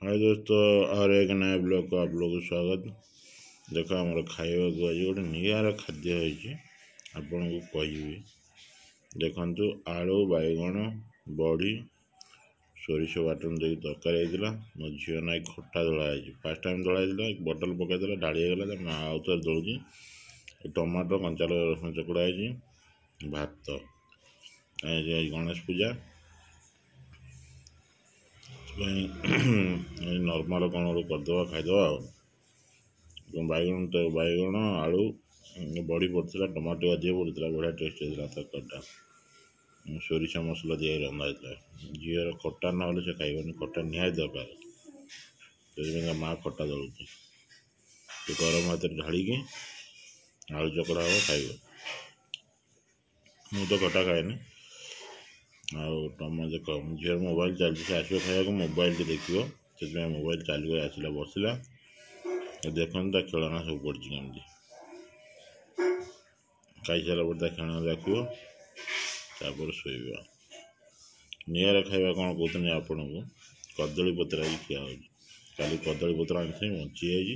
हाय दोस्तों, और एक नया ब्लॉग को आप लोगों को स्वागत। देखो आमर खाइबा को आज गोटे निआरा खाद्य होइछि आपन को कहबी। देखंतु आलू बैगण बड़ी सोरिष बाटन देकी तरकारी होइतिला। मो झियो नाई खट्टा दला होइछि। फर्स्ट टाइम दला होइतिला, एक बोतल पकाई देला ढाली गला ना आउतर दलुछि। टमाटो कंचा रसुण चकुड़ा होइछि। भात आज गणेश पूजा नर्माल कौन गोटे करदे खाईदे। बैगण तो बैगण आलू बड़ी पड़ता, टमाटो अधिक पड़ता, बढ़िया टेस्ट होता तरकारीटा। सोरिष मसला दिए रंधा होता। झीर खट्टा ना से खाइबनी, खट्टा निहाती दरकार। माँ खट्टा दलुची गरम हाथ ढाड़ी आलू चकड़ा हम खाइब। मु तो खट्टा खाएनी। आम देख झील मोबाइल चलती, से आसो खाया मोबाइल के देखिए से मोबाइल चालू आसला बसला देखता खेलना सब पड़ी कमी खाई सारा पर खेलना देखो तापर शोवा। निआरा खाଇବା कौन कहते आपन को कदली पत्र खिया हो। कदली पत्र आनी बची जाइए।